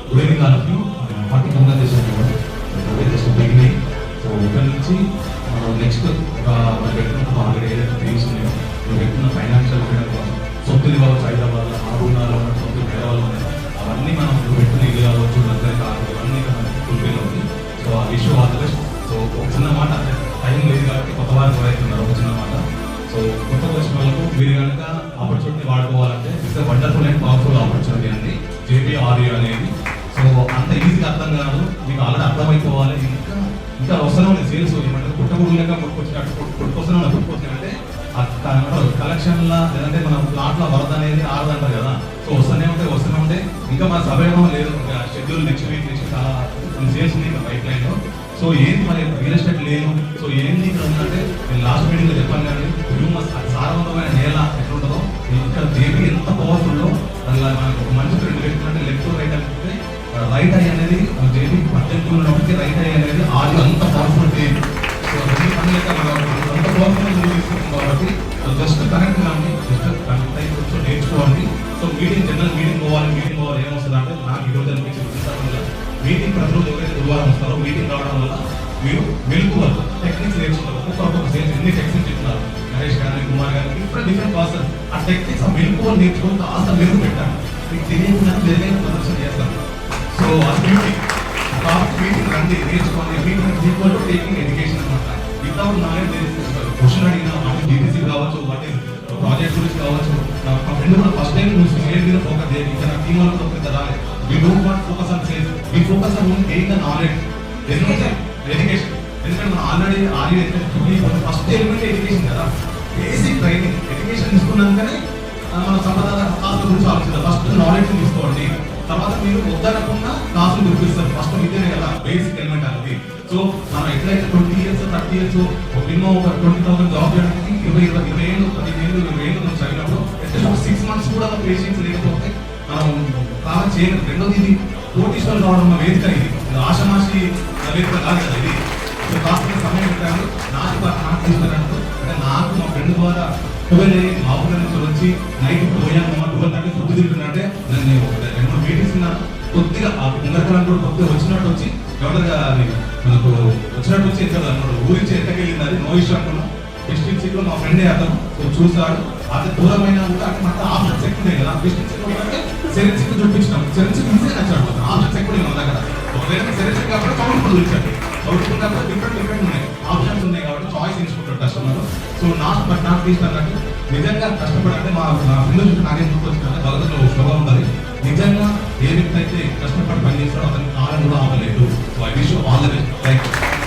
Good evening all of you. Hearty congratulation just beginning. So ఇక్కడ నుంచి next పెట్టిన already ఏదైతే థీమ్స్ ఉన్నాయో పెట్టిన ఫైనాన్షియల్ ఫ్రీడమ్ కోసం సొంతలు కావచ్చు, హైదరాబాద్లో ఆరున్నర సొంతలు వేరే వాళ్ళు ఉన్నాయి, అవన్నీ మనం పెట్టిన ఇల్లు కావచ్చు, దగ్గర కావచ్చు, అవన్నీ ఫుల్ఫిల్ అవుతుంది. సో ఆ విషయం ఆల్ ది బెస్ట్. సో ఒక చిన్న మాట, టైం లేదు కాబట్టి కొత్త వారు ఎవరైతున్నారు, ఒక చిన్న మాట. సో కొత్త వచ్చిన వాళ్ళకు మీరు కనుక ఆపర్చునిటీ వాడుకోవాలంటే it's wonderful and powerful opportunity అండి JPRU అనేది. సో అంత ఈజీగా అర్థం కాదు, మీకు ఆల్రెడీ అర్థమైపోవాలి. ఇంకా వస్తూనే ఉంది సేల్స్, ఏమంటే పుట్టగొడుగు లెక్క పుట్టుకొస్తున్నాయంటే కలెక్షన్లా లేదంటే మన ప్లాట్ల వరద అనేది ఆరదంటారు కదా. సో వస్తూనే ఉంటే ఇంకా మన సమయం లేదు, షెడ్యూల్ నెక్స్ట్ వీక్ నెక్స్ట్ చాలా సేల్స్ ఉంది ఇంకా పైప్ లైన్లో. సో ఏంటి మరి రియల్ ఎస్టేట్ లేదు. సో ఏంటి ఇక్కడ ఉందంటే నేను లాస్ట్ మీటింగ్లో చెప్పాను కానీ హ్యూమస్ సారవంతమైన నేల ఎట్లుంటుందో ఇక్కడ JP ఎంత పవర్ఫుల్లో అది మనకు ఒక మంచి రెండు వ్యక్తులు లెఫ్ట్ రైట్ అంటే రైట్ ఐ అనేది JP 18 ఉన్నప్పటికీ రైట్ ఐ అనేది ఆడియో అంత పవర్ఫుల్ JP. సో అన్ని పనులు అంత పవర్ఫుల్ తీసుకుంటాం కాబట్టి జస్ట్ కనెక్ట్ కానీ జస్ట్ కనెక్ట్ అయ్యి కొంచెం నేర్చుకోండి. సో జనరల్ మీటింగ్ పోవాలి ఏమొస్తుంది అంటే నాకు ఈరోజు అనిపించింది మీటింగ్ ప్రతిరోజు ఎవరైతే గురువారం వస్తారో మీటింగ్ రావడం వల్ల మీరు మెలుకువలు టెక్నిక్స్ నేర్చుకుంటారు. ఒక్కొక్క సేల్స్ ఎన్ని టెక్నిక్స్ చెప్తున్నారు నరేష్ గారిని, కుమార్ గారికి, డిఫరెంట్ పర్సన్ ఆ టెక్నిక్స్ ఆ మెలుకువలు నేర్చుకొని కాస్త మెరుగు పెట్టాను. మీకు తెలియకుండా మెరుగైన ప్రదర్శన చేస్తాను. సో ఆ మీటింగ్ రండి, నేర్చుకోండి. Meeting equal to taking education అనమాట. వితౌట్ నాలెడ్జ్ నేర్చుకుంటారు. క్వశ్చన్ అడిగిన వాటి DTC కావచ్చు, వాటి ప్రాజెక్ట్ గురించి కావచ్చు. మా ఫ్రెండ్ కూడా ఫస్ట్ టైం నువ్వు సేల్ మీద ఫోకస్ చేయాలి, ఇంకా టీం వాళ్ళతో చదవాలి. We don't want focus on sales. We focus on getting the knowledge. Education. ఎందుకంటే మనం ఆల్రెడీ ఫస్ట్ ఎలిమెంట్ ఎడ్యుకేషన్ కదా, బేసిక్ ట్రైనింగ్. ఎడ్యుకేషన్ తీసుకున్నాకనే మన సంపద కాస్త గురించి ఆలోచిస్తారు. ఫస్ట్ నాలెడ్జ్ తీసుకోండి, తర్వాత మీరు వద్దనకుండా కాసులు గుర్తిస్తారు. ఫస్ట్ విద్యనే కదా బేసిక్ ఎలిమెంట్ అనేది. సో మనం ఎట్లయితే 20 years 30 years మినిమం ఒక 20,000 జాబ్ చేయడానికి 20 ఏళ్ళు 15 ఏళ్ళు 20 ఏళ్ళు మనం చదివినప్పుడు అట్లీస్ట్ ఒక 6 months కూడా పేషెన్స్ లేకపోతే మనం బాగా చేయలేదు. రెండోది ఇది కోటీశ్వరులు రావడం వేదిక, ఇది ఆషమాషి వేదిక కాదు కదా ఇది. సో కాస్త సమయం పెట్టాను నాకు తీసుకున్నట్టు అంటే నాకు మా ఫ్రెండ్ ద్వారా 12 ఆఫర్ నుంచి వచ్చి నైట్ పోయాను 12:30 ఫుడ్ తింటున్నట్టే నేను 2-3 మీటింగ్స్ ఉన్నాను. కొద్దిగా ఆ ముందరకాలం కూడా కొద్దిగా వచ్చినట్టు వచ్చి ఎవరిగా మనకు వచ్చినట్టు వచ్చి ఎక్కడ ఊరించి ఎక్కడికెళ్ళింది అది నో ఇష్యూ అనుకున్నాం. డిస్ట్రిక్ట్ సీట్లో మా ఫ్రెండే అతను. సో చూసాడు అది దూరమైన కూడా అక్కడ మనకు ఆప్షన్స్ ఎక్కువ ఉన్నాయి కదా. డిస్ట్రిక్ట్ సీట్లో అంటే సెరెన్సిక్ చూపించినాం. సెరెన్సిక్ ఈజీగా నచ్చాడు, ఆప్షన్స్ ఎక్కువ ఉన్నాయి మన దగ్గర. ఒకవేళ సెరెన్సిక్ కాబట్టి పవర్ఫుల్ ఇచ్చాడు, పవర్ఫుల్ కాబట్టి డిఫరెంట్ ఉన్నాయి, ఆప్షన్స్ ఉన్నాయి కాబట్టి చాయిస్ తీసుకుంటాడు కస్టమర్. సో నాకు తీసుకున్నట్టు నిజంగా కష్టపడంటే మా ఫ్రెండ్ నాకేం గుర్తొచ్చిందంటే భగవద్లో శ్లోకం ఉంటుంది, నిజంగా ఏ వ్యక్తి అయితే కష్టపడి పని చేస్తాడో అతనికి కాలం కూడా ఆపలేదు. So I wish you all the best. Thank you.